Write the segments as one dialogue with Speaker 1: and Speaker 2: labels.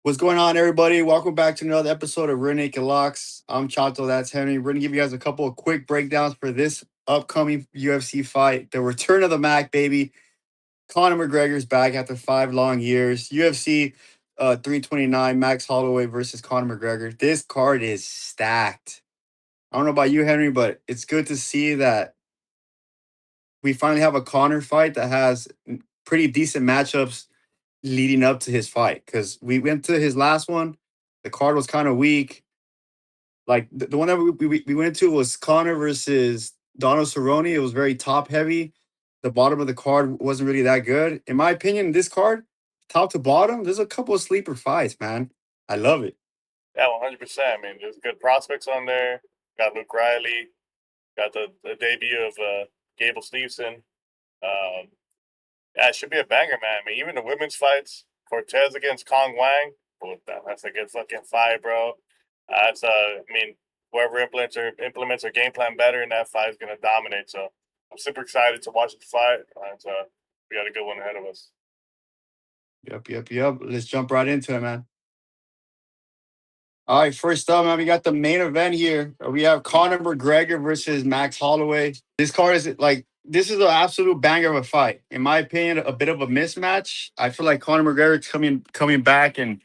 Speaker 1: What's going on, everybody? Welcome back to another episode of Real Naked Locks. I'm Chato, that's Henry. We're going to give you guys a couple of quick breakdowns for this upcoming UFC fight. The return of the Mac, baby. Conor McGregor's back after 5 long years. UFC 329, Max Holloway versus Conor McGregor. This card is stacked. I don't know about you, Henry, but it's good to see that we finally have a Conor fight that has pretty decent matchups leading up to his fight, because we went to his last one. The card was kind of weak. Like the one that we went to was Connor versus Donald Cerrone. It was very top heavy. The bottom of the card wasn't really that good. In my opinion, this card, top to bottom, there's a couple of sleeper fights, man. I love it.
Speaker 2: Yeah, 100%. I mean, there's good prospects on there. Got Luke Riley. Got the debut of Gable Steveson. Yeah, it should be a banger, man. I mean, even the women's fights, Cortez against Cong Wang. Oh, that's a good fucking fight, bro. I mean, whoever implements their game plan better in that fight is gonna dominate. So I'm super excited to watch the fight. We got a good one ahead of us.
Speaker 1: Yep. Let's jump right into it, man. All right, first up, man, we got the main event here. We have Conor McGregor versus Max Holloway. This card is like this is an absolute banger of a fight. In my opinion, a bit of a mismatch. I feel like Conor McGregor's coming back, and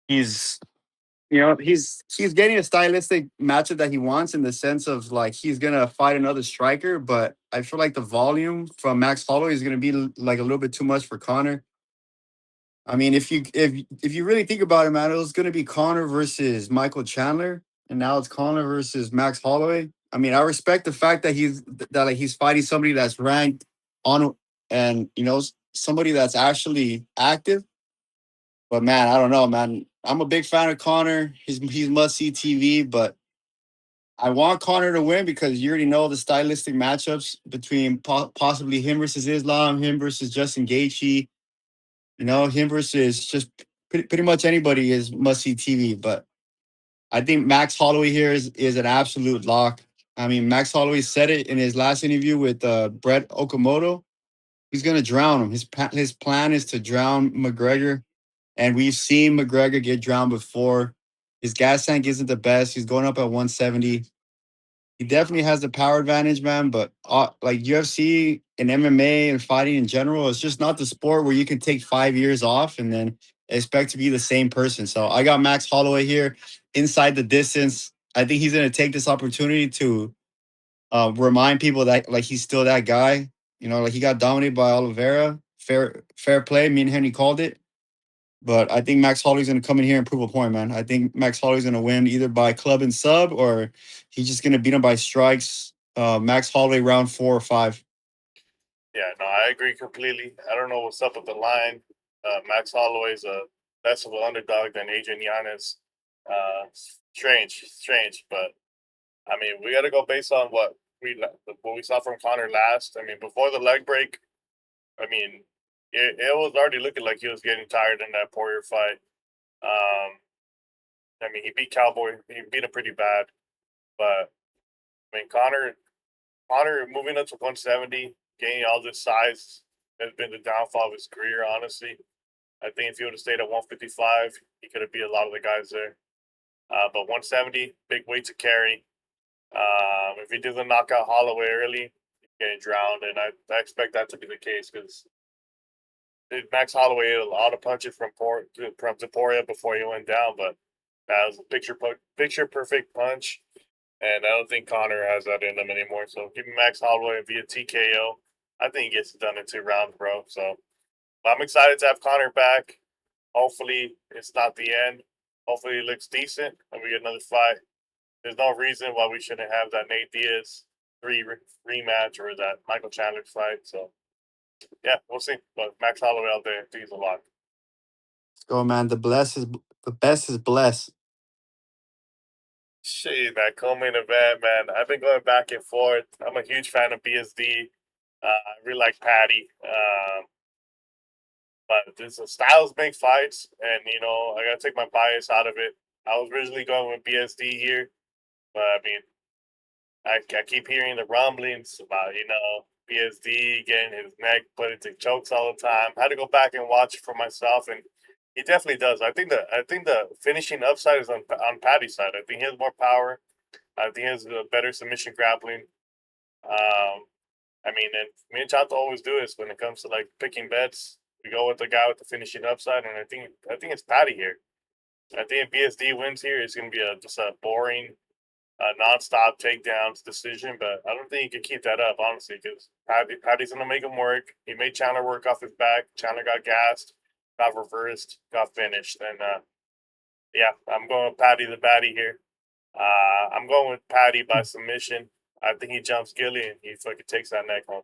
Speaker 1: he's he's getting a stylistic matchup that he wants, in the sense of like he's gonna fight another striker. But I feel like the volume from Max Holloway is gonna be like a little bit too much for Conor. I mean, if you really think about it, man, it was gonna be Conor versus Michael Chandler, and now it's Conor versus Max Holloway. I mean, I respect the fact that he's fighting somebody that's ranked on, and somebody that's actually active. But man, I don't know, man. I'm a big fan of Conor. He's must see TV, but I want Conor to win because you already know the stylistic matchups between possibly him versus Islam, him versus Justin Gaethje. Him versus just pretty much anybody is must see TV. But I think Max Holloway here is an absolute lock. I mean, Max Holloway said it in his last interview with Brett Okamoto. He's gonna drown him. His plan is to drown McGregor, and we've seen McGregor get drowned before. His gas tank isn't the best. He's going up at 170. He definitely has the power advantage, man. But like UFC and MMA and fighting in general, it's just not the sport where you can take 5 years off and then expect to be the same person. So I got Max Holloway here inside the distance. I think he's going to take this opportunity to remind people that like he's still that guy. Like he got dominated by Oliveira. Fair play. Me and Henry called it. But I think Max Holloway's going to come in here and prove a point, man. I think Max Holloway's going to win either by club and sub, or he's just going to beat him by strikes. Max Holloway round 4 or 5.
Speaker 2: Yeah, no, I agree completely. I don't know what's up with the line. Max Holloway's a less of an underdog than Adrian Yanez. Strange, but I mean, we got to go based on what we saw from Conor last. I mean, before the leg break, I mean, it was already looking like he was getting tired in that Poirier fight. Um, I mean, he beat Cowboy. He beat him pretty bad, but I mean, Conor moving up to 170, gaining all this size has been the downfall of his career, honestly. I think if he would have stayed at 155, he could have beat a lot of the guys there. But 170, big weight to carry. If he doesn't knock out Holloway early, he's getting drowned, and I expect that to be the case because Max Holloway had a lot of punches from Poirier before he went down, but that was a picture perfect punch, and I don't think Conor has that in him anymore. So give me Max Holloway via TKO. I think he gets it done in 2 rounds, bro. So I'm excited to have Conor back. Hopefully, it's not the end. Hopefully, it looks decent and we get another fight. There's no reason why we shouldn't have that Nate Diaz rematch or that Michael Chandler fight. So, yeah, we'll see. But Max Holloway out there, I think he's a lock.
Speaker 1: Let's go, man. The best is blessed.
Speaker 2: Shit, that co-main event, man. I've been going back and forth. I'm a huge fan of BSD. I really like Paddy. But this is styles make fights, and I gotta take my bias out of it. I was originally going with BSD here, but I mean, I keep hearing the rumblings about BSD getting his neck put into chokes all the time. I had to go back and watch it for myself, and He definitely does. I think the finishing upside is on Paddy's side. I think he has more power. I think he has a better submission grappling. Um, I mean, and me and Chato always do this when it comes to like picking bets. We go with the guy with the finishing upside, and I think it's Paddy here. I think if BSD wins here, it's going to be just a boring, non-stop takedowns decision. But I don't think he can keep that up, honestly, because Paddy's going to make him work. He made Chandler work off his back. Chandler got gassed, got reversed, got finished, and yeah, I'm going with Paddy the Batty here. I'm going with Paddy by submission. I think he jumps Gilly and he fucking takes that neck home.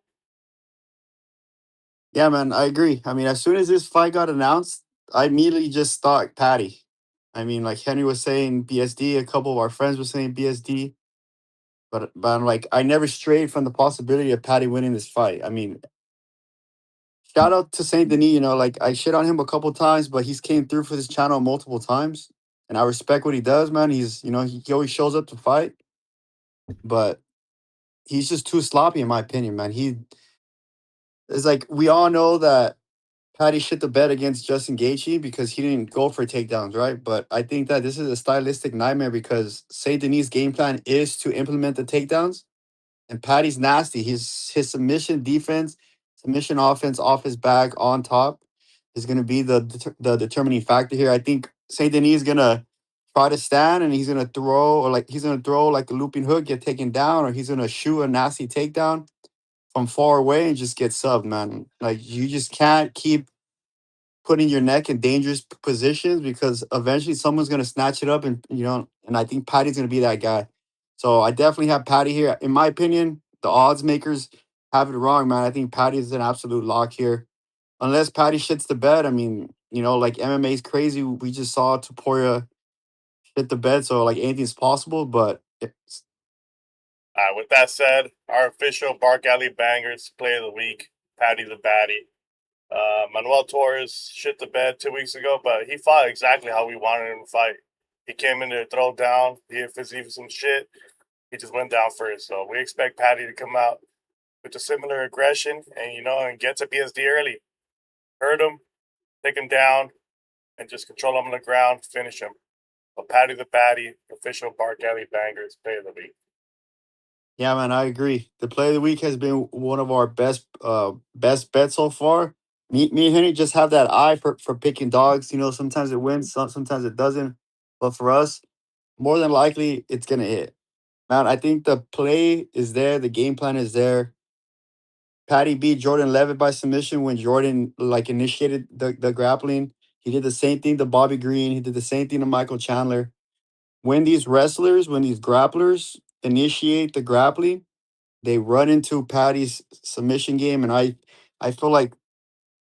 Speaker 1: Yeah, man, I agree. I mean, as soon as this fight got announced, I immediately just thought Paddy. I mean, like Henry was saying BSD, a couple of our friends were saying BSD, but I'm like, I never strayed from the possibility of Paddy winning this fight. I mean, shout out to Saint Denis. Like I shit on him a couple times, but he's came through for this channel multiple times, and I respect what he does, man. He always shows up to fight, but he's just too sloppy in my opinion, man. He is like we all know that Paddy shit the bed against Justin Gaethje because he didn't go for takedowns, right? But I think that this is a stylistic nightmare because Saint Denis' game plan is to implement the takedowns, and Paddy's nasty. His submission defense, submission offense off his back on top is going to be the determining factor here. I think Saint Denis is gonna try to stand and he's gonna throw like a looping hook, get taken down, or he's gonna shoot a nasty takedown from far away and just get subbed, man. Like you just can't keep putting your neck in dangerous positions because eventually someone's gonna snatch it up and I think Paddy's gonna be that guy. So I definitely have Paddy here. In my opinion, the odds makers have it wrong, man. I think Paddy is an absolute lock here. Unless Paddy shits the bed. I mean, like MMA is crazy. We just saw Topuria shit the bed, so like anything's possible, but
Speaker 2: With that said, our official Bark Alley Bangers play of the week, Paddy the Batty. Manuel Torres shit the bed 2 weeks ago, but he fought exactly how we wanted him to fight. He came in to throw down. He hit physique some shit. He just went down first. So we expect Paddy to come out with a similar aggression and get to BSD early. Hurt him, take him down, and just control him on the ground, finish him. But Paddy the Batty, official Bark Alley Bangers, play of the week.
Speaker 1: yeah, man, I agree. The play of the week has been one of our best bets so far. Me and Henry just have that eye for picking dogs. Sometimes it wins, sometimes it doesn't. But for us, more than likely, it's gonna hit. Man, I think the play is there, the game plan is there. Paddy beat Jordan Levitt by submission when Jordan like initiated the grappling. He did the same thing to Bobby Green. He did the same thing to Michael Chandler. When these grapplers initiate the grappling, they run into Paddy's submission game, and I feel like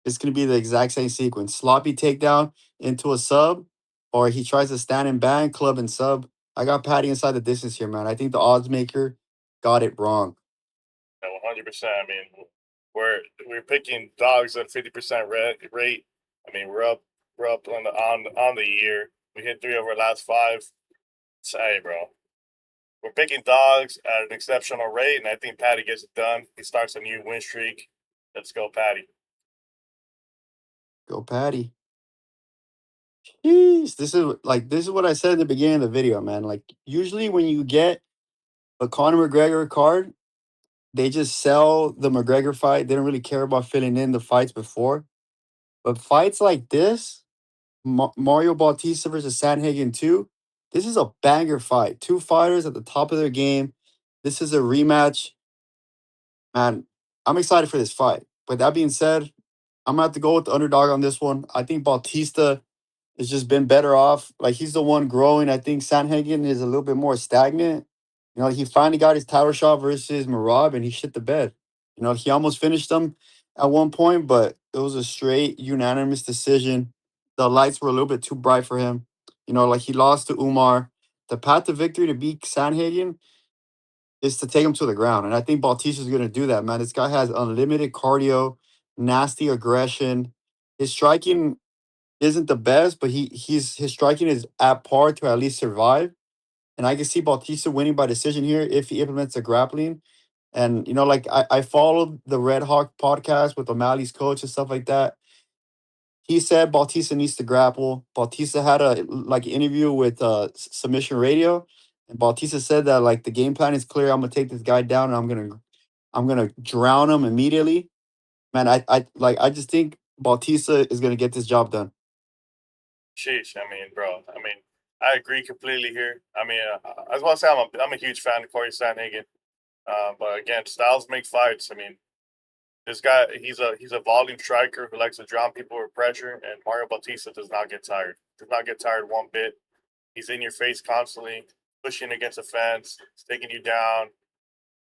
Speaker 1: it's gonna be the exact same sequence: sloppy takedown into a sub, or he tries to stand and bang, club and sub. I got Paddy inside the distance here, man. I think the odds maker got it wrong.
Speaker 2: Yeah, 100%. I mean, we're picking dogs at 50% rate. I mean, we're up on the year. We hit 3 of our last 5. Say, bro, we're picking dogs at an exceptional rate, and I think Paddy gets it done. He starts a new win streak. Let's go, Paddy.
Speaker 1: Go Paddy. Jeez, this is what I said at the beginning of the video, man. Like usually when you get a Conor McGregor card, they just sell the McGregor fight. They don't really care about filling in the fights before. But fights like this, Mario Bautista versus Sandhagen 2, this is a banger fight. Two fighters at the top of their game. This is a rematch. Man, I'm excited for this fight. But that being said, I'm gonna have to go with the underdog on this one. I think Bautista has just been better off. Like he's the one growing. I think Sandhagen is a little bit more stagnant. He finally got his title shot versus Marab and he shit the bed. He almost finished him at one point, but it was a straight unanimous decision. The lights were a little bit too bright for him. Like he lost to Umar. The path to victory to beat Sandhagen is to take him to the ground. And I think Bautista's going to do that, man. This guy has unlimited cardio, nasty aggression. His striking isn't the best, but his striking is at par to at least survive. And I can see Bautista winning by decision here if he implements the grappling. And like I followed the Red Hawk podcast with O'Malley's coach and stuff like that. he said Bautista needs to grapple. Bautista had a like interview with Submission Radio, and Bautista said that like the game plan is clear. I'm gonna take this guy down, and I'm gonna drown him immediately. Man, I just think Bautista is gonna get this job done.
Speaker 2: Sheesh. I mean, bro. I mean, I agree completely here. I mean, I was want to say I'm a huge fan of Cory Sandhagen. But again, styles make fights. I mean, this guy he's a volume striker who likes to drown people with pressure, and Mario Bautista does not get tired. Does not get tired one bit. He's in your face constantly, pushing against the fence, taking you down,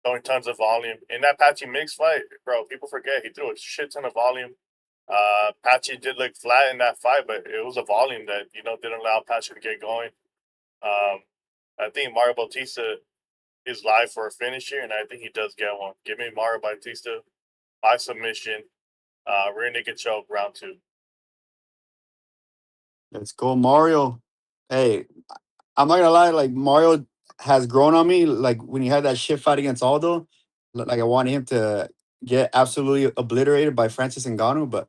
Speaker 2: throwing tons of volume. In that Patchy mix fight, bro, people forget he threw a shit ton of volume. Patchy did look flat in that fight, but it was a volume that didn't allow Patchy to get going. I think Mario Bautista is live for a finish here, and I think he does get one. Give me Mario Bautista by submission, rear naked choke, round 2.
Speaker 1: Let's go, Mario. Hey, I'm not gonna lie, like Mario has grown on me. Like when he had that shit fight against Aldo, like I wanted him to get absolutely obliterated by Francis Ngannou, but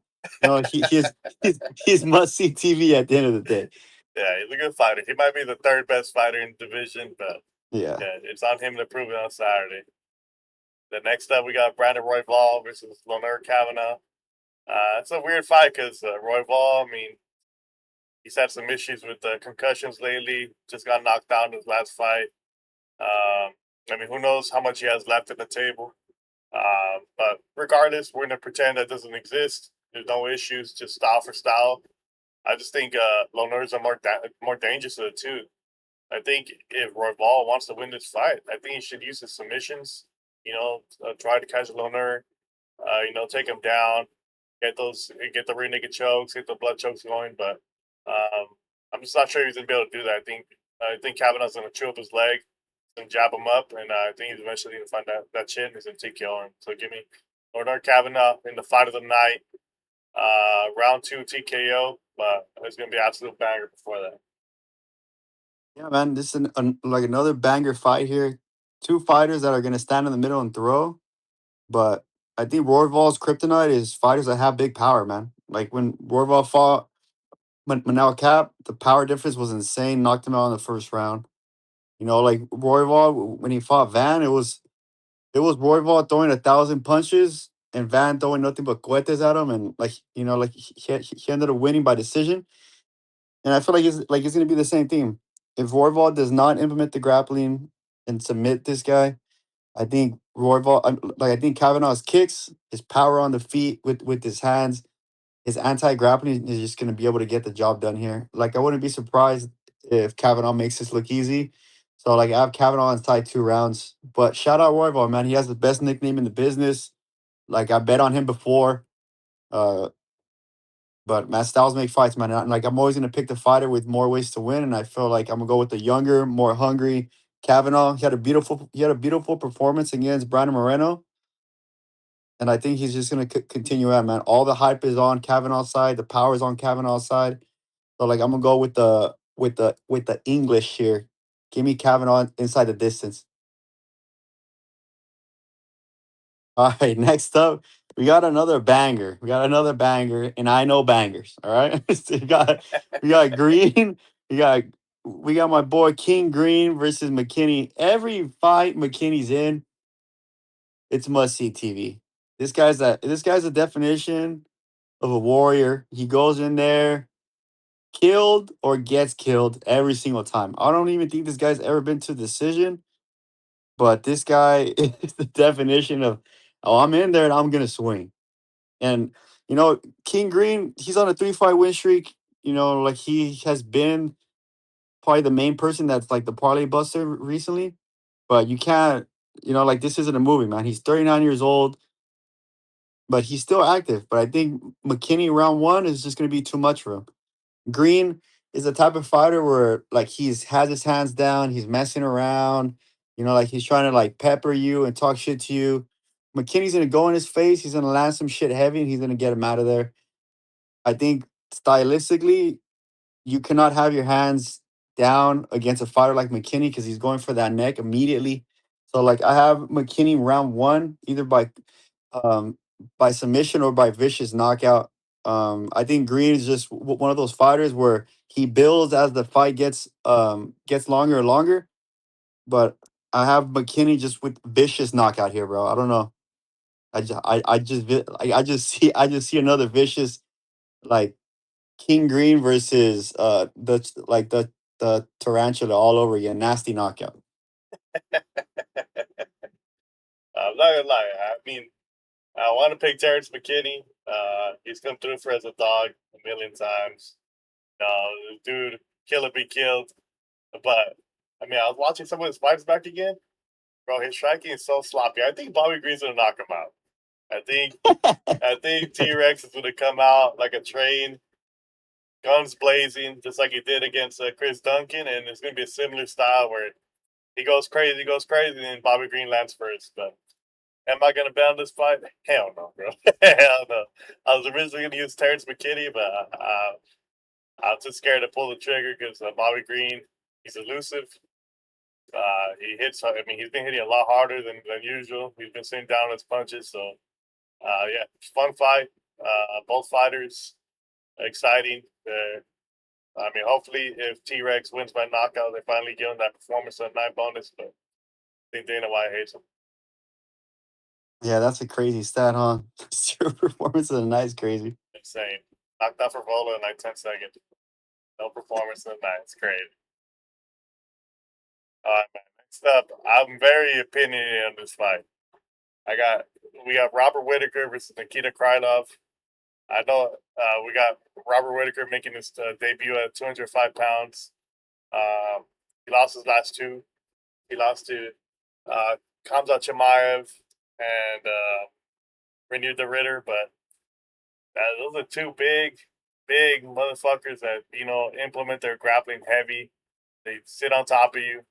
Speaker 1: he's must see TV at the end of the day.
Speaker 2: Yeah, he's a good fighter. He might be the third best fighter in the division, but
Speaker 1: Yeah.
Speaker 2: it's on him to prove it on Saturday. The next up, we got Brandon Royval versus Loner Kavanagh. It's a weird fight because Royval, I mean, he's had some issues with concussions lately. Just got knocked out in his last fight. I mean, who knows how much he has left at the table. But regardless, we're going to pretend that doesn't exist. There's no issues, just style for style. I just think Loner's are more dangerous of the two. I think if Royval wants to win this fight, I think he should use his submissions. Try to catch Loner. Take him down, get the rear naked chokes, get the blood chokes going. But I'm just not sure he's gonna be able to do that. I think Kavanagh's gonna chew up his leg and jab him up, and I think he's eventually gonna find that chin is gonna TKO him. So give me Lord Kavanagh in the fight of the night, round 2 TKO. But it's gonna be an absolute banger before that.
Speaker 1: Yeah, man, this is like another banger fight here. Two fighters that are gonna stand in the middle and throw, but I think Royval's kryptonite is fighters that have big power, man. Like when Royval fought Manel Cap, the power difference was insane. Knocked him out in the first round. Like Royval when he fought Van, it was Royval throwing 1,000 punches and Van throwing nothing but cohetes at him, and like he ended up winning by decision. And I feel like it's gonna be the same thing. If Royval does not implement the grappling and submit this guy, I think I think Kavanaugh's kicks, his power on the feet with his hands, his anti-grappling is just gonna be able to get the job done here. Like I wouldn't be surprised if Kavanagh makes this look easy. So like I have Kavanagh on tied 2 rounds. But shout out Royval, man. He has the best nickname in the business. Like I bet on him before. Uh but man, styles make fights, man. Like I'm always gonna pick the fighter with more ways to win, and I feel like I'm gonna go with the younger, more hungry Kavanagh. He had a beautiful performance against Brandon Moreno, and I think he's just gonna continue out, man. All the hype is on Kavanagh's side, the power is on Kavanagh's side. So like I'm gonna go with the English here. Give me Kavanagh inside the distance. All right, next up, we got another banger, and I know bangers. All right, so we got Green, we got we got my boy King Green versus McKinney. Every fight McKinney's in, it's must see TV. This guy's the definition of a warrior. He goes in there, killed or gets killed every single time. I don't even think this guy's ever been to decision, but this guy is the definition of, oh, I'm in there and I'm gonna swing. And King Green, he's on a 3-fight win streak. Like he has been probably the main person that's like the parlay buster recently. But you can't, like this isn't a movie, man. He's 39 years old, but he's still active. But I think McKinney round 1 is just gonna be too much for him. Green is the type of fighter where like he's has his hands down, he's messing around, like he's trying to like pepper you and talk shit to you. McKinney's gonna go in his face, he's gonna land some shit heavy, and he's gonna get him out of there. I think stylistically, you cannot have your hands down against a fighter like McKinney because he's going for that neck immediately. So like I have McKinney round 1, either um by submission or by vicious knockout. I think Green is just one of those fighters where he builds as the fight gets longer and longer. But I have McKinney just with vicious knockout here, bro. I don't know. I just see another vicious like King Green versus the tarantula all over again. Nasty knockout.
Speaker 2: I'm not gonna lie. I mean, I want to pick Terrance McKinney. He's come through for as a dog a million times. The dude, kill or be killed. But I mean, I was watching some of his fights back again. Bro, his striking is so sloppy. I think Bobby Green's gonna knock him out. I think T Rex is gonna come out like a train, guns blazing, just like he did against Chris Duncan, and it's gonna be a similar style where he goes crazy, and Bobby Green lands first. But am I gonna bet on this fight? Hell no, bro. Hell no. I was originally gonna use Terrance McKinney, but I was too scared to pull the trigger because Bobby Green, he's elusive. He hits. I mean, he's been hitting a lot harder than usual. He's been sitting down his punches. So, yeah, fun fight. Both fighters exciting. I mean, hopefully, if T Rex wins by knockout, they finally give him that performance of night bonus. But I think Dana White hates him.
Speaker 1: Yeah, that's a crazy stat, huh? Zero performance of the night is crazy.
Speaker 2: Insane. Knocked out for Vola in like 10 seconds. No performance of the night. It's crazy. All right, man. Next up, I'm very opinionated on this fight. We got Robert Whittaker versus Nikita Krylov. I know we got Robert Whittaker making his debut at 205 pounds. He lost his last two. He lost to Khamzat Chimaev and renewed the Ritter, but those are two big motherfuckers that implement their grappling heavy. They sit on top of you.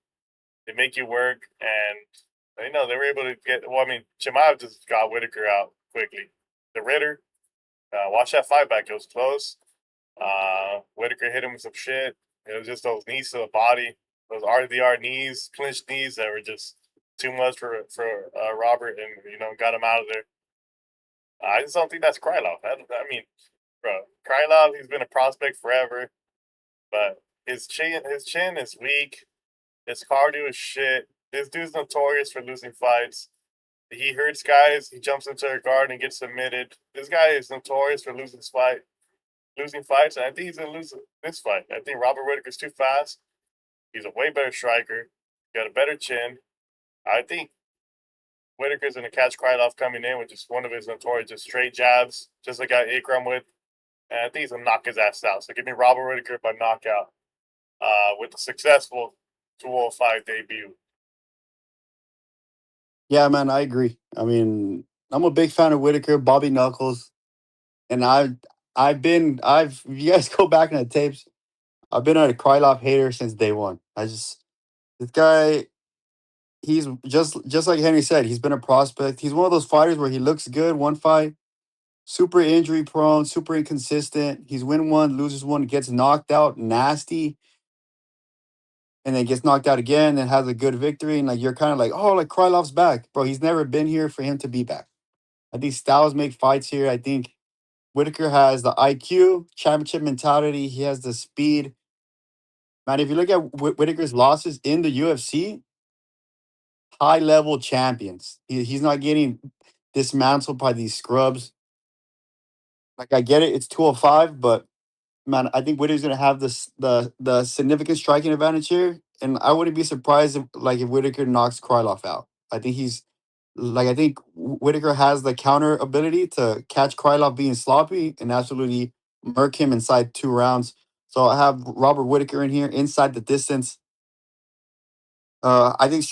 Speaker 2: They make you work, and they were able to get. Well, I mean, Chimaev just got Whittaker out quickly. The Ritter, watch that fight back. It was close. Whittaker hit him with some shit. It was just those knees to the body, those RDR knees, clinched knees that were just too much for Robert, and got him out of there. I just don't think that's Krylov. I mean, bro, Krylov, he's been a prospect forever, but his chin is weak. His cardio is shit. This dude's notorious for losing fights. He hurts guys. He jumps into a guard and gets submitted. This guy is notorious for losing fights, and I think he's gonna lose this fight. I think Robert Whittaker's too fast. He's a way better striker. Got a better chin. I think Whittaker's gonna catch Krylov coming in with just one of his notorious just straight jabs, just like Ikram with. And I think he's gonna knock his ass out. So give me Robert Whittaker by knockout with a successful 205 debut.
Speaker 1: Yeah, man, I agree. I mean, I'm a big fan of Whitaker, Bobby Knuckles, and if you guys go back in the tapes, I've been a Krylov hater since day one. This guy, he's just like Henry said, he's been a prospect. He's one of those fighters where he looks good one fight, super injury prone, super inconsistent. He's win one, loses one, gets knocked out, nasty, and then gets knocked out again, and has a good victory. And like you're kind of like, oh, like Krylov's back, bro. He's never been here for him to be back. I think styles make fights here. I think Whitaker has the IQ, championship mentality. He has the speed. Man, if you look at Whitaker's losses in the UFC, high level champions. He's not getting dismantled by these scrubs. Like I get it, it's 205, but man, I think Whitaker's gonna have the significant striking advantage here, and I wouldn't be surprised if Whitaker knocks Krylov out. I think Whitaker has the counter ability to catch Krylov being sloppy and absolutely murk him inside 2 rounds. So I have Robert Whitaker in here inside the distance. I think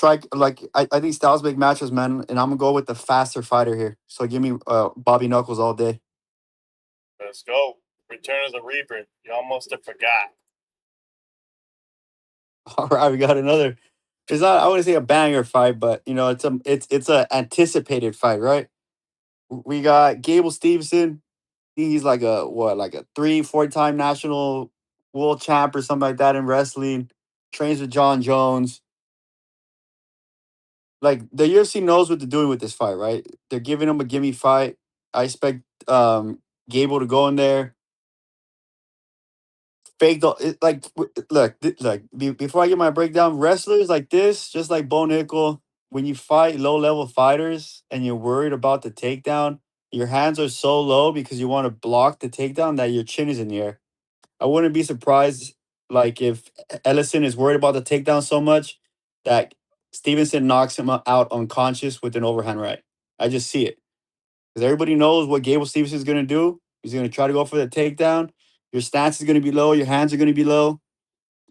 Speaker 1: I think styles make matches, man, and I'm gonna go with the faster fighter here. So give me Bobby Knuckles all day.
Speaker 2: Let's go. Return of the Reaper. You almost have forgot.
Speaker 1: All right, we got another. It's not. I wouldn't say a banger fight, but it's a anticipated fight, right? We got Gable Steveson. He's like a 3-4 time national world champ or something like that in wrestling. Trains with John Jones. Like the UFC knows what they're doing with this fight, right? They're giving him a gimme fight. I expect Gable to go in there, fake the before I get my breakdown, wrestlers like this, just like Bo Nickel, when you fight low level fighters and you're worried about the takedown, your hands are so low because you want to block the takedown that your chin is in the air. I wouldn't be surprised like if Ellison is worried about the takedown so much that Steveson knocks him out unconscious with an overhand right. I just see it. Because everybody knows what Gable Steveson is going to do. He's going to try to go for the takedown. Your stance is going to be low. Your hands are going to be low.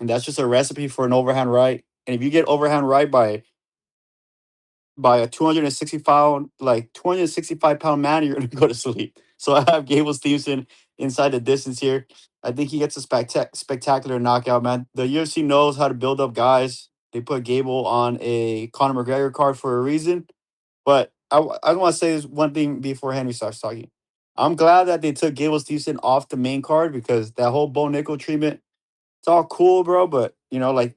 Speaker 1: And that's just a recipe for an overhand right. And if you get overhand right by a 265 pound man, you're going to go to sleep. So I have Gable Steveson inside the distance here. I think he gets a spectacular knockout, man. The UFC knows how to build up guys. They put Gable on a Conor McGregor card for a reason. But I want to say this one thing before Henry starts talking. I'm glad that they took Gable Steveson off the main card because that whole Bo Nickel treatment, it's all cool, bro. But, like,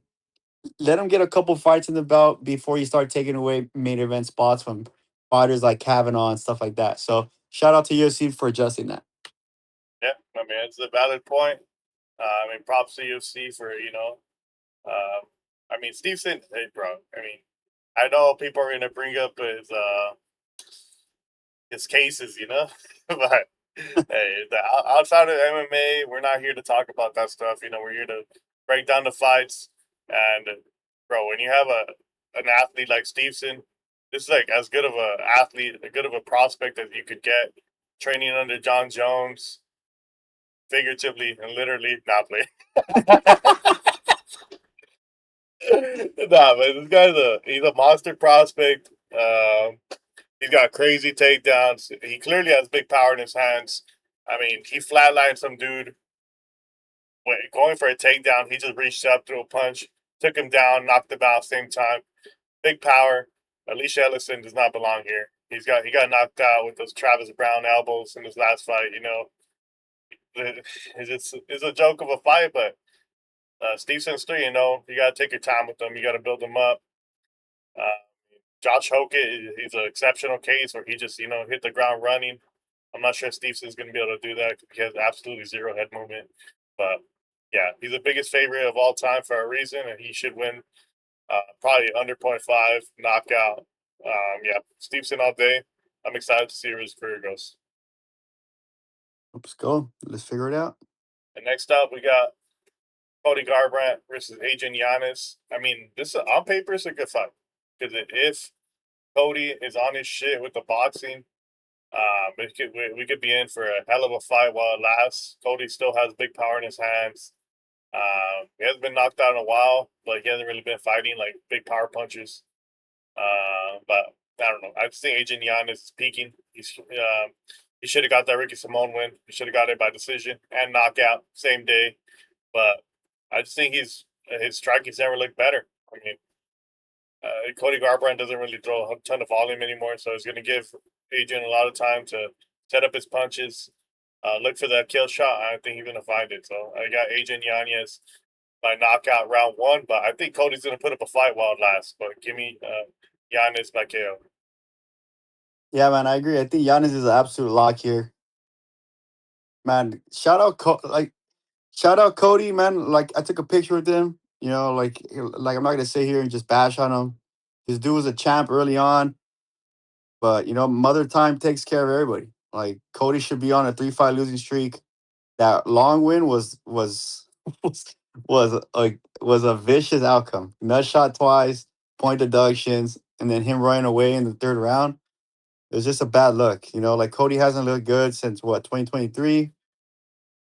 Speaker 1: let him get a couple fights in the belt before you start taking away main event spots from fighters like Kavanagh and stuff like that. So shout out to UFC for adjusting that.
Speaker 2: Yeah, I mean, it's a valid point. Props to UFC for, Steveson, hey, bro. I know people are going to bring up his cases, but hey, outside of MMA, we're not here to talk about that stuff. We're here to break down the fights. And, bro, when you have an athlete like Steveson, this is like as good of a athlete, a good of a prospect as you could get, training under John Jones, figuratively and literally, not play. Nah, man, this guy's he's a monster prospect. He's got crazy takedowns. He clearly has big power in his hands. I mean, he flatlined some dude going for a takedown. He just reached up, threw a punch, took him down, knocked him out at the same time. Big power. Elisha Ellison does not belong here. He got knocked out with those Travis Brown elbows in his last fight. It's a joke of a fight, but Steveson's 3-0. You got to take your time with them. You got to build them up. Josh Hokett, he's an exceptional case where he just, hit the ground running. I'm not sure Steveson's going to be able to do that because he has absolutely zero head movement. But, yeah, he's the biggest favorite of all time for a reason, and he should win probably under 0.5 knockout. Yeah, Steveson all day. I'm excited to see where his career goes.
Speaker 1: Let's go. Let's figure it out.
Speaker 2: And next up, we got Cody Garbrandt versus Adrian Yanez. I mean, this on paper is a good fight because if Cody is on his shit with the boxing, we could be in for a hell of a fight while it lasts. Cody still has big power in his hands. He hasn't been knocked out in a while, but he hasn't really been fighting like big power punches. But I don't know. I just think Adrian Yanez is peaking. He should have got that Ricky Simone win. He should have got it by decision and knockout same day. But I just think his striking's never looked better. I mean, Cody Garbrandt doesn't really throw a ton of volume anymore, so he's going to give Adrian a lot of time to set up his punches, look for that kill shot. I think he's going to find it. So I got Adrian Yanez by knockout round 1, but I think Cody's going to put up a fight while it lasts. But give me Yanez by KO.
Speaker 1: Yeah, man, I agree. I think Yanez is an absolute lock here. Man, shout out Cody, man. Like I took a picture with him. Like I'm not gonna sit here and just bash on him. This dude was a champ early on, but Mother Time takes care of everybody. Like Cody should be on a 3-5 losing streak. That long win was was a vicious outcome. Nut shot twice, point deductions, and then him running away in the third round. It was just a bad look. Like Cody hasn't looked good since what 2023.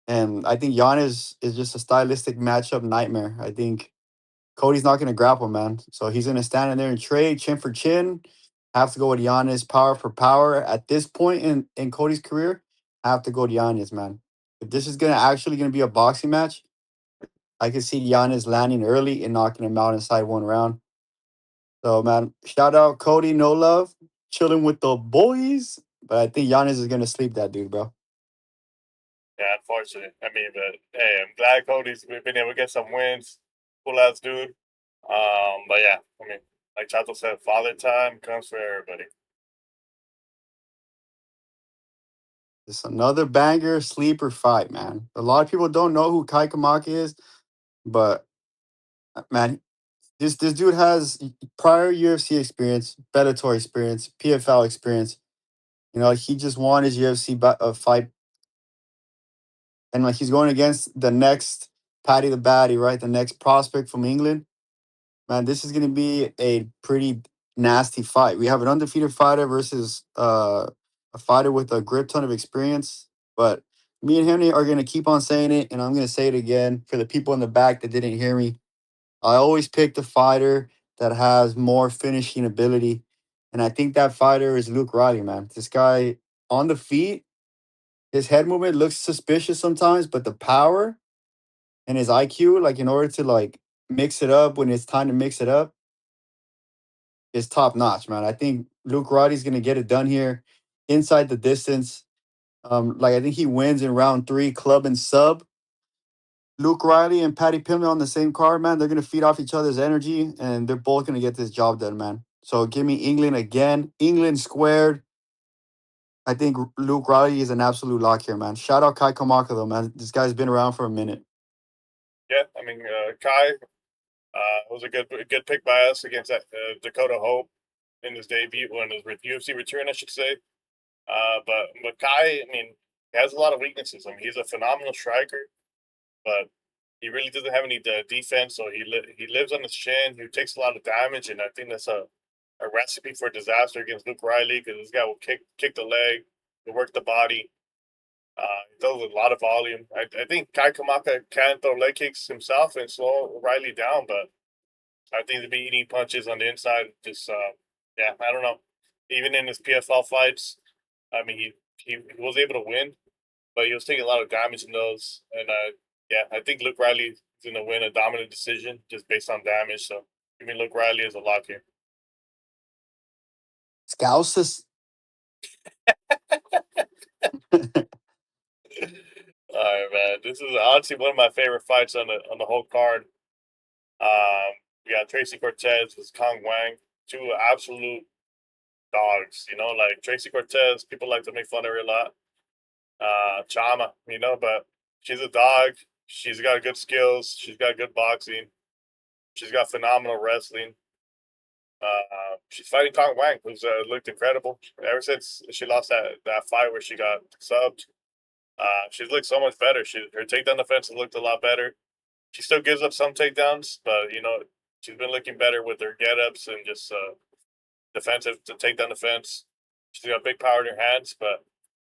Speaker 1: And I think Giannis is just a stylistic matchup nightmare. I think Cody's not going to grapple, man. So he's going to stand in there and trade chin for chin. Have to go with Giannis power for power. At this point in Cody's career, have to go to Giannis, man. If this is actually going to be a boxing match, I can see Giannis landing early and knocking him out inside one round. So, man, shout out Cody, no love, chilling with the boys. But I think Giannis is going to sleep that dude, bro.
Speaker 2: Yeah, unfortunate. But hey, I'm glad Cody's been able to get some wins. Cool ass dude. But yeah, like Chato said, father time comes for everybody.
Speaker 1: It's another banger sleeper fight, man. A lot of people don't know who Kamaka is, but man, this dude has prior UFC experience, Bellator experience, PFL experience. You know, he just won his UFC fight, and like he's going against the next Paddy the Baddy, right? The next prospect from England. Man, this is going to be a pretty nasty fight. We have an undefeated fighter versus a fighter with a grip ton of experience. But me and Henry are going to keep on saying it, and I'm going to say it again for the people in the back that didn't hear me. I always pick the fighter that has more finishing ability, and I think that fighter is Luke Riley, man. This guy on the feet, his head movement looks suspicious sometimes, but the power and his IQ, like in order to like mix it up when it's time to mix it up, is top notch, man. I think Luke Riley's gonna get it done here inside the distance. Like I think he wins in round 3, club and sub. Luke Riley and Paddy Pimblett on the same card, man. They're gonna feed off each other's energy, and they're both gonna get this job done, man. So give me England again. England squared. I think Luke Riley is an absolute lock here, man. Shout out Kai Kamaka though, man. This guy's been around for a minute.
Speaker 2: Yeah, I mean, Kai was a good pick by us against Dakota Hope in his debut, when his UFC return, I should say. But Kai, I mean, he has a lot of weaknesses. I mean, he's a phenomenal striker, but he really doesn't have any defense. So he lives on his chin. He takes a lot of damage, and I think that's a recipe for disaster against Luke Riley, because this guy will kick the leg, he'll work the body. He throws a lot of volume. I think Kai Kamaka can throw leg kicks himself and slow Riley down, but I think he'll be eating punches on the inside. Just yeah, I don't know. Even in his PFL fights, I mean, he was able to win, but he was taking a lot of damage in those. And yeah, I think Luke Riley is going to win a dominant decision just based on damage. So I mean, Luke Riley is a lock here.
Speaker 1: Scouses.
Speaker 2: All right, man. This is honestly one of my favorite fights on the whole card. We got Tracy Cortez with Cong Wang, two absolute dogs. You know, like Tracy Cortez, people like to make fun of her a lot. Chama, you know, but she's a dog. She's got good skills. She's got good boxing. She's got phenomenal wrestling. She's fighting Cong Wang, who's looked incredible ever since she lost that fight where she got subbed. She's looked so much better. Her takedown defense has looked a lot better. She still gives up some takedowns, but you know, she's been looking better with her get-ups and just defensive to takedown defense. She's got big power in her hands, but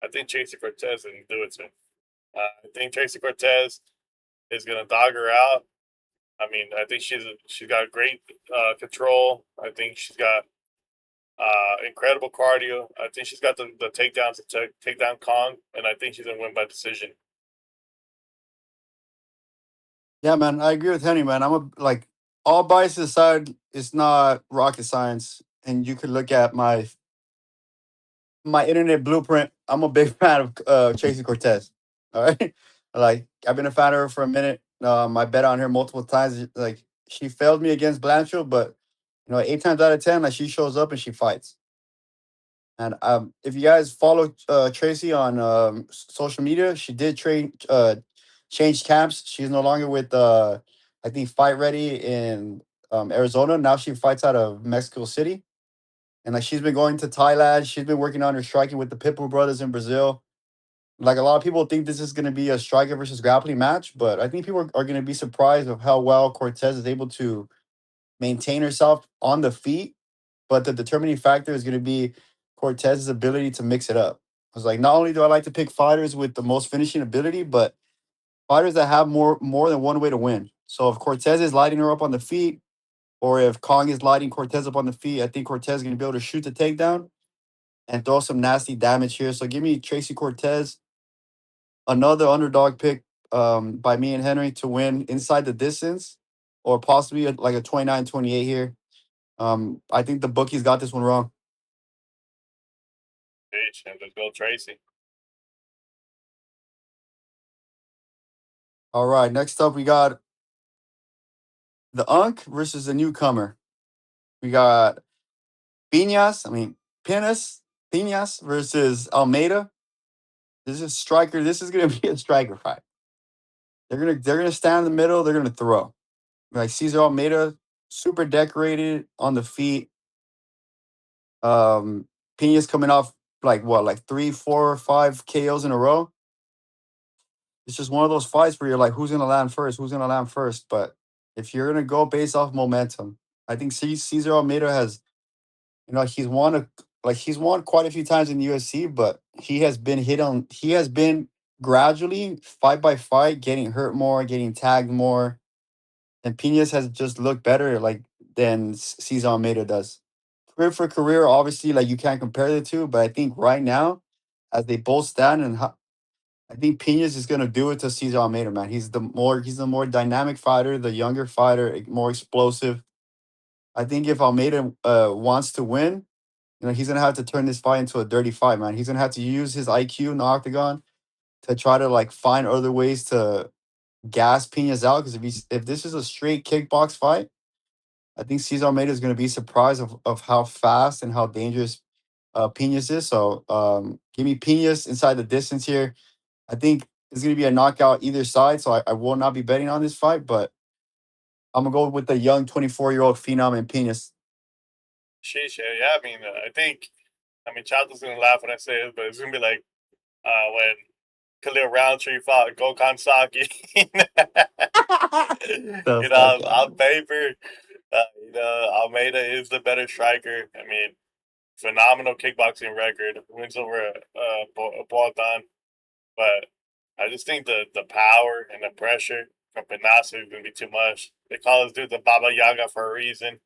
Speaker 2: I think Tracy Cortez can do it soon. I think Tracy Cortez is gonna dog her out. I mean, I think she's got great control. I think she's got incredible cardio. I think she's got the takedowns to take down Cong, and I think she's gonna win by decision.
Speaker 1: Yeah, man, I agree with Henry, man. I'm a like all biases aside, it's not rocket science, and you could look at my internet blueprint. I'm a big fan of Tracy Cortez. All right, like I've been a fan of her for a minute. I bet on her multiple times. Like she failed me against Blanchfield, but you know, 8 times out of 10, like she shows up and she fights. And if you guys follow Tracy on social media, she did change camps. She's no longer with I think Fight Ready in Arizona. Now she fights out of Mexico City. And like she's been going to Thailand. She's been working on her striking with the Pitbull brothers in Brazil. Like a lot of people think this is going to be a striker versus grappling match, but I think people are going to be surprised of how well Cortez is able to maintain herself on the feet. But the determining factor is going to be Cortez's ability to mix it up. I was like, not only do I like to pick fighters with the most finishing ability, but fighters that have more than one way to win. So if Cortez is lighting her up on the feet, or if Cong is lighting Cortez up on the feet, I think Cortez is going to be able to shoot the takedown and throw some nasty damage here. So give me Tracy Cortez, another underdog pick by me and Henry to win inside the distance, or possibly like a 29-28 here. I think the bookies got this one wrong.
Speaker 2: Let's go, Tracy.
Speaker 1: All right, next up we got the Unk versus the newcomer. We got Pinas versus Almeida. This is striker. This is gonna be a striker fight. They're gonna stand in the middle. They're gonna throw. Like Cesar Almeida, super decorated on the feet. Pena's coming off like what, like 3, 4, 5 KOs in a row. It's just one of those fights where you're like, who's gonna land first? Who's gonna land first? But if you're gonna go based off momentum, I think Cesar Almeida has, he's won quite a few times in the UFC, but he has been hit on. He has been gradually fight by fight getting hurt more, getting tagged more, and Piñas has just looked better like than Cesar Almeida does. Career for career, obviously, like you can't compare the two, but I think right now, as they both stand, I think Piñas is gonna do it to Cesar Almeida, man. He's the more dynamic fighter, the younger fighter, more explosive. I think if Almeida wants to win, he's gonna have to turn this fight into a dirty fight, man. He's gonna have to use his IQ in the octagon to try to like find other ways to gas Piñas out. Because if this is a straight kickbox fight, I think Cesar Almeida is gonna be surprised of how fast and how dangerous Piñas is. So give me Piñas inside the distance here. I think it's gonna be a knockout either side. So I will not be betting on this fight, but I'm gonna go with the young 24-year-old phenom in Piñas.
Speaker 2: Sheesh, yeah. I mean, Chato's gonna laugh when I say it, but it's gonna be like when Khalil Roundtree fought Gokhan Saki.
Speaker 1: The fuck out.
Speaker 2: On paper, Almeida is the better striker. I mean, phenomenal kickboxing record, wins over Boatan. But I just think the power and the pressure from Panasa is going to be too much. They call this dude the Baba Yaga for a reason.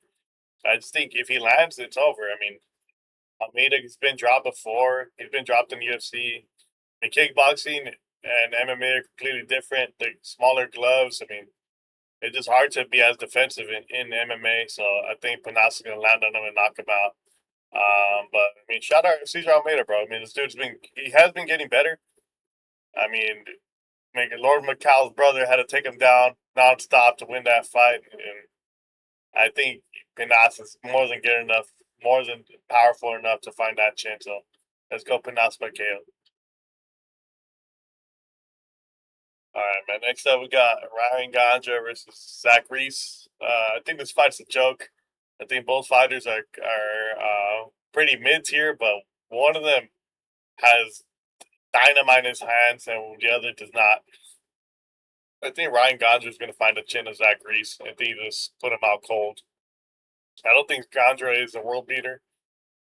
Speaker 2: I just think if he lands, it's over. I mean, Almeida has been dropped before. He's been dropped in the UFC. I mean, kickboxing and MMA are completely different. The smaller gloves. I mean, it's just hard to be as defensive in MMA. So I think Panasa is going to land on him and knock him out. But I mean, shout out Cesar Almeida, bro. I mean, he has been getting better. I mean, Lord McCall's brother had to take him down nonstop to win that fight, and I think Pinas is more than good enough, more than powerful enough to find that chin. So let's go Pinas by KO. All right, man. Next up, we got Ryan Ganja versus Zach Reese. I think this fight's a joke. I think both fighters are pretty mid tier, but one of them has dynamite in his hands and the other does not. I think Ryan Ganja is going to find a chin of Zach Reese. I think he just put him out cold. I don't think Ganja is a world beater,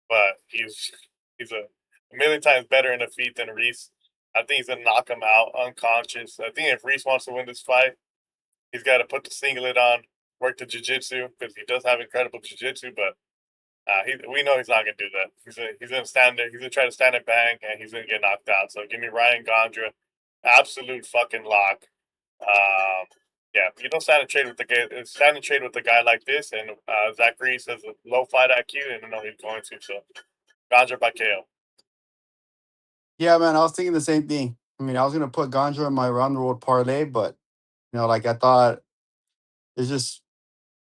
Speaker 2: but he's a million times better in the feet than Reese. I think he's gonna knock him out unconscious. I think if Reese wants to win this fight, he's got to put the singlet on, work the jiu-jitsu because he does have incredible jiu-jitsu, but we know he's not gonna do that. He's gonna stand there. He's gonna try to stand and bang, and he's gonna get knocked out. So give me Ryan Ganja, absolute fucking lock. Um, yeah, you don't stand and trade with a guy like this, and Zach Reese has a low fight IQ, and I know he's going to. So Ganja by KO.
Speaker 1: Yeah, man, I was thinking the same thing. I mean, I was gonna put Ganja in my round the world parlay, but like I thought, it's just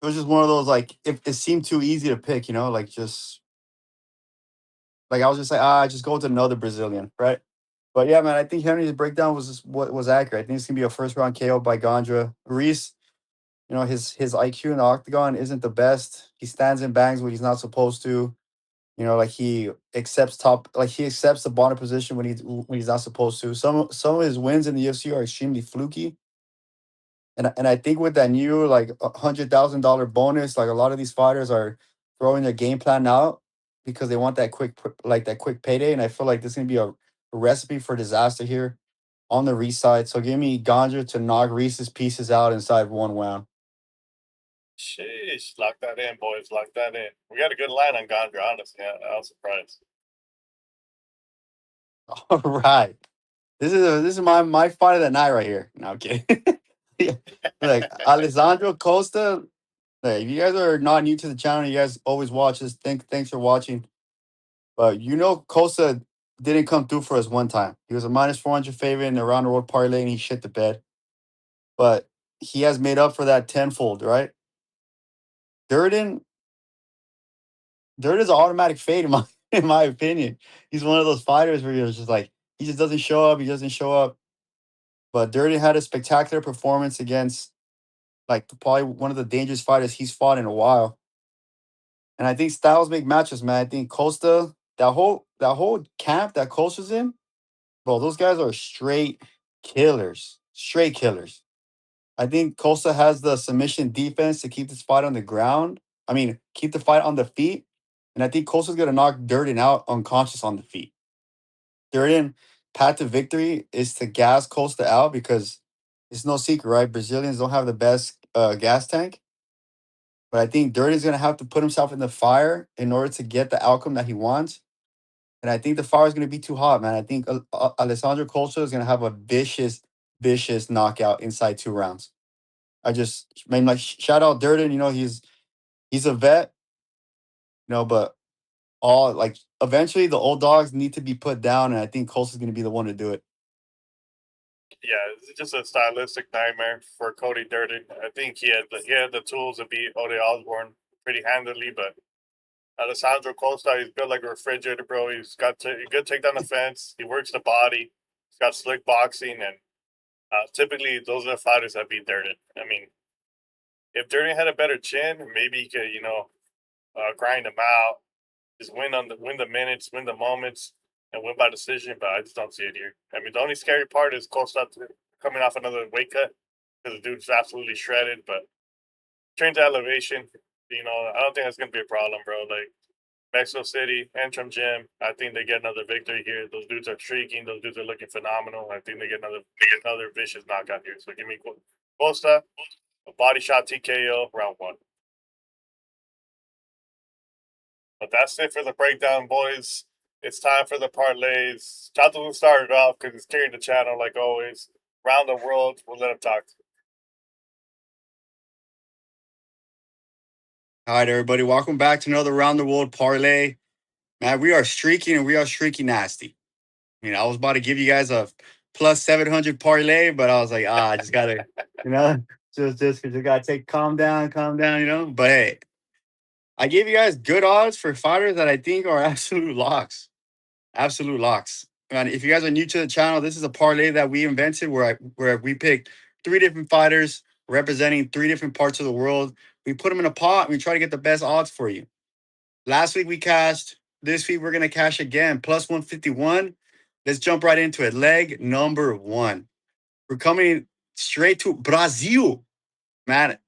Speaker 1: it was just one of those like it seemed too easy to pick. Like just like I was just like just go with another Brazilian, right? But yeah, man, I think Henry's breakdown was just what was accurate. I think it's gonna be a first round KO by Ganja. Reese, his IQ in the octagon isn't the best. He stands and bangs when he's not supposed to. Like he accepts the bottom position when he's not supposed to. Some of his wins in the UFC are extremely fluky. And I think with that new like $100,000 bonus, like a lot of these fighters are throwing their game plan out because they want that quick payday. And I feel like this is gonna be a recipe for disaster here on the Reese side. So give me Ganja to knock Reese's pieces out inside one round.
Speaker 2: Sheesh, lock that in, boys. Lock that in. We got a good line on Ganja, honestly. I was surprised.
Speaker 1: All right. This is my fight of the night right here. No, I'm kidding. Yeah. Like Alessandro Costa. If you guys are not new to the channel, you guys always watch this. Thanks for watching. But Costa didn't come through for us one time. He was a minus 400 favorite in the round the world parlay and he shit the bed. But he has made up for that tenfold, right? Durden is an automatic fade in my opinion. He's one of those fighters where you're just like, He just doesn't show up. He doesn't show up. But Durden had a spectacular performance against like probably one of the dangerous fighters he's fought in a while. And I think styles make matches, man. I think Costa, that whole camp that Costa's in, bro, those guys are straight killers. Straight killers. I think Costa has the submission defense to keep this fight on the ground. I mean, keep the fight on the feet. And I think Costa's gonna knock Durden out unconscious on the feet. Durden path to victory is to gas Costa out because it's no secret, right? Brazilians don't have the best gas tank. But I think Durden's gonna have to put himself in the fire in order to get the outcome that he wants. And I think the fire is gonna be too hot, man. I think Alessandro Costa is gonna have a vicious, vicious knockout inside 2 rounds. I just mean like shout out Durden. He's a vet, but all like eventually the old dogs need to be put down, and I think Costa's gonna be the one to do it.
Speaker 2: Yeah, it's just a stylistic nightmare for Cody Durden. I think he had the tools to beat Ode Osborne pretty handily, but Alessandro Costa, he's built like a refrigerator, bro. He good takedown defense. He works the body. He's got slick boxing, and typically those are the fighters that beat Durden. I mean, if Durden had a better chin, maybe he could, grind him out, just win the minutes, win the moments, and win by decision. But I just don't see it here. I mean, the only scary part is Costa coming off another weight cut because the dude's absolutely shredded. But train to elevation, I don't think that's gonna be a problem, bro. Like Mexico City, Antrim Gym, I think they get another victory here. Those dudes are streaking. Those dudes are looking phenomenal. I think they get another vicious knockout here. So give me Costa, a body shot TKO, round 1. But that's it for the breakdown, boys. It's time for the parlays. Chato will start it off because he's carrying the channel like always. Round the world, we'll let him talk.
Speaker 1: All right, everybody, welcome back to another round the world parlay. Man, we are streaking and we are streaking nasty. I was about to give you guys a plus 700 parlay, but I was like, I just gotta, you know, just gotta calm down. But hey, I gave you guys good odds for fighters that I think are absolute locks. Absolute locks. And if you guys are new to the channel, this is a parlay that we invented where we picked 3 different fighters representing 3 different parts of the world. We put them in a pot and we try to get the best odds for you. Last week we cashed. This week we're gonna cash again, plus 151. Let's jump right into it. Leg number 1. We're coming straight to Brazil, man.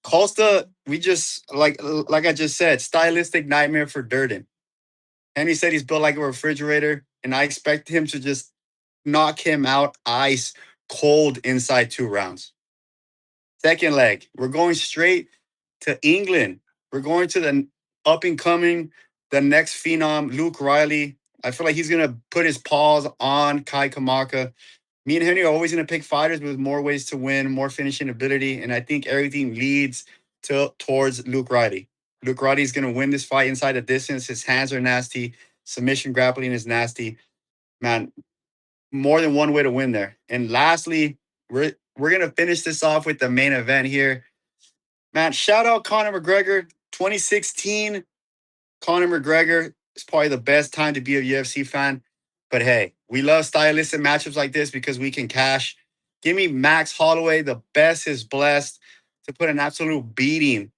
Speaker 1: Costa, we just like I just said, stylistic nightmare for Durden. And he said he's built like a refrigerator, and I expect him to just knock him out ice cold inside 2 rounds. Second leg, we're going straight to England. We're going to the up and coming, the next phenom, Luke Riley. I feel like he's gonna put his paws on Kai Kamaka. Me and Henry are always gonna pick fighters with more ways to win, more finishing ability, and I think everything leads towards Luke Riley. Luke Riley is gonna win this fight inside the distance. His hands are nasty. Submission grappling is nasty. Man, more than one way to win there. And lastly, we're gonna finish this off with the main event here. Man, shout out Conor McGregor. 2016, Conor McGregor is probably the best time to be a UFC fan. But hey, we love stylistic matchups like this because we can cash. Give me Max Holloway. The best is blessed to put an absolute beating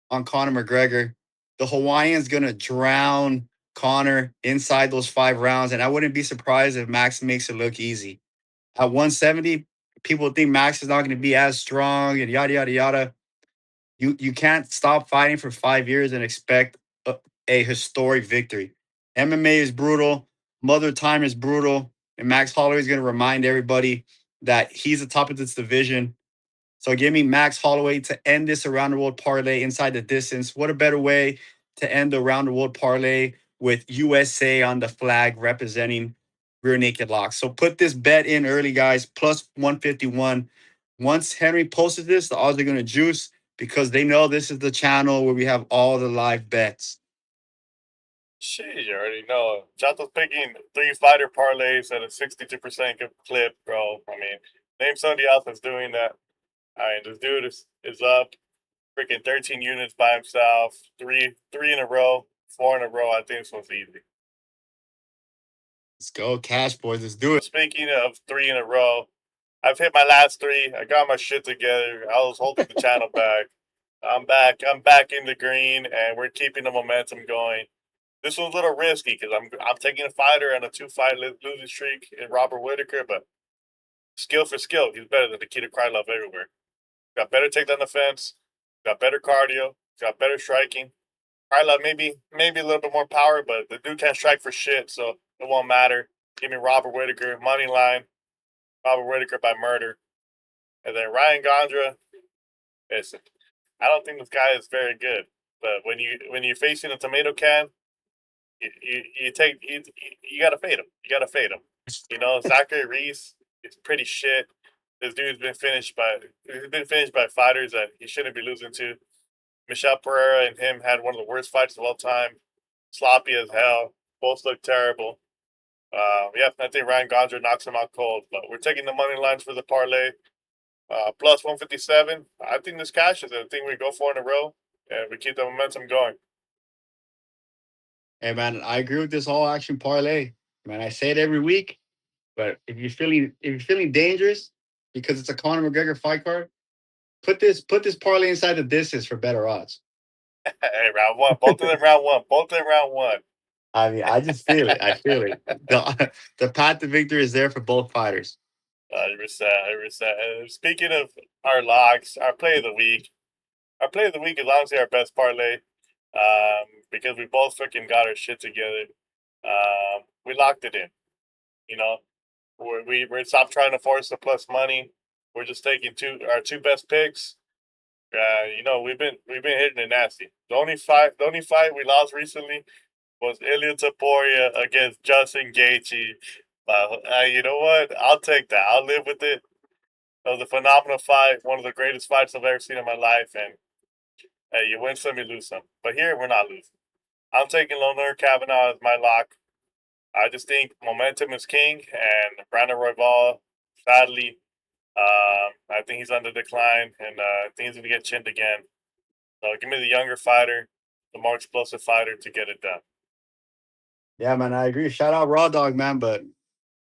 Speaker 1: on Conor McGregor. The Hawaiian's gonna drown Conor inside those 5 rounds, and I wouldn't be surprised if Max makes it look easy. At 170, people think Max is not going to be as strong and yada yada yada. You can't stop fighting for 5 years and expect a historic victory. MMA is brutal. Mother Time is brutal. And Max Holloway is going to remind everybody that he's the top of this division. So give me Max Holloway to end this around the world parlay inside the distance. What a better way to end the around the world parlay with USA on the flag representing rear naked locks. So put this bet in early, guys, plus 151. Once Henry posted this, the odds are going to juice because they know this is the channel where we have all the live bets.
Speaker 2: Shit, you already know. Chato's picking 3 fighter parlays at a 62% clip, bro. I mean, name somebody else that's doing that. I mean, this dude is up freaking 13 units by himself, three in a row, 4 in a row. I think this one's easy.
Speaker 1: Let's go, cash boys. Let's do it.
Speaker 2: Speaking of 3 in a row, I've hit my last 3. I got my shit together. I was holding the channel back. I'm back. I'm back in the green, and we're keeping the momentum going. This one's a little risky because I'm taking a fighter on a 2-fight losing streak in Robert Whittaker, but skill for skill, he's better than Nikita Krylov everywhere. Got better takedown defense, got better cardio, got better striking. Krylov maybe a little bit more power, but the dude can't strike for shit, so it won't matter. Give me Robert Whittaker, money line. Robert Whittaker by murder. And then Ryan Gondra, listen, I don't think this guy is very good. But when you're facing a tomato can, you gotta fade him. You gotta fade him. You know, Zachary Reese is pretty shit. This dude's been finished by fighters that he shouldn't be losing to. Michelle Pereira and him had one of the worst fights of all time. Sloppy as hell. Both look terrible. I think Ryan Gondra knocks him out cold. But we're taking the money lines for the parlay. Plus 157. I think this cashes. I think we go 4 in a row, and we keep the momentum going.
Speaker 1: Hey man, I agree with this whole action parlay. Man, I say it every week, but if you're feeling dangerous because it's a Conor McGregor fight card, put this parlay inside the distance for better odds.
Speaker 2: Hey, round 1. Both of them round 1. Both of them round 1.
Speaker 1: I mean, I just feel it. I feel it. The path to victory is there for both fighters.
Speaker 2: 100%. Speaking of our locks, our play of the week. Our play of the week is honestly our best parlay. Because we both freaking got our shit together. We locked it in. You know, we stopped trying to force the plus money. We're just taking our two best picks. We've been hitting it nasty. The only fight we lost recently was Ilya Taporia against Justin Gaethje. But you know what? I'll take that. I'll live with it. It was a phenomenal fight. One of the greatest fights I've ever seen in my life. And hey, you win some, you lose some. But here, we're not losing. I'm taking Kavanagh as my lock. I just think momentum is king, and Brandon Royval, sadly, I think he's on the decline, and I think he's going to get chinned again. So give me the younger fighter, the more explosive fighter to get it done.
Speaker 1: Yeah, man, I agree. Shout out Raw Dog, man, but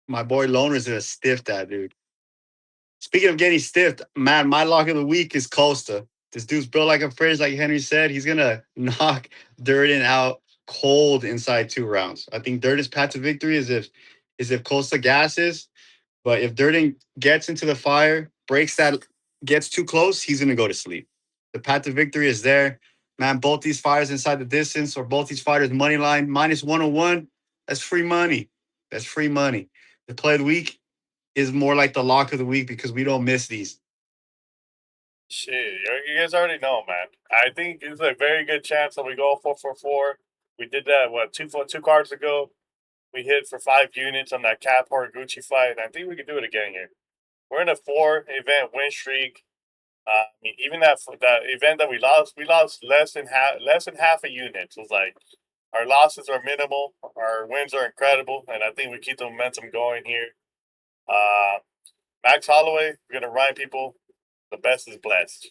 Speaker 1: my boy Loner's gonna stiff that dude. Speaking of getting stiffed, man, my lock of the week is Costa. This dude's built like a fridge, like Henry said. He's gonna knock Durden out cold inside 2 rounds. I think Durden's path to victory is if Costa gasses, but if Durden gets into the fire, gets too close, he's gonna go to sleep. The path to victory is there. Man, both these fighters inside the distance or both these fighters money line minus 101. That's free money. That's free money. The play of the week is more like the lock of the week because we don't miss these.
Speaker 2: Shit, you guys already know, man. I think it's a very good chance that we go 4-4-4. We did that, two cards ago. We hit for 5 units on that Cap Horiguchi fight. And I think we can do it again here. We're in a 4-event win streak. Even that event that we lost less than half a unit. So it's like our losses are minimal, our wins are incredible, and I think we keep the momentum going here. Max Holloway, we're gonna remind people, the best is blessed.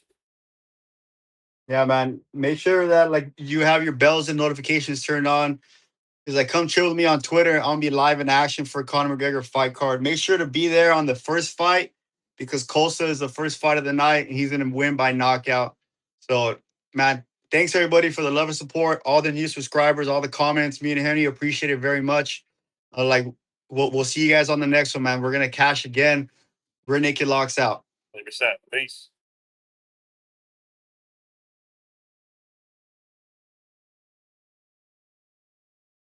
Speaker 1: Yeah, man. Make sure that you have your bells and notifications turned on. Because come chill with me on Twitter. I'm gonna be live in action for Conor McGregor fight card. Make sure to be there on the first fight because Costa is the first fight of the night and he's gonna win by knockout. So, man, thanks everybody for the love and support. All the new subscribers, all the comments. Me and Henry appreciate it very much. We'll see you guys on the next one, man. We're gonna cash again. We're Naked Locks out.
Speaker 2: 100%. Peace.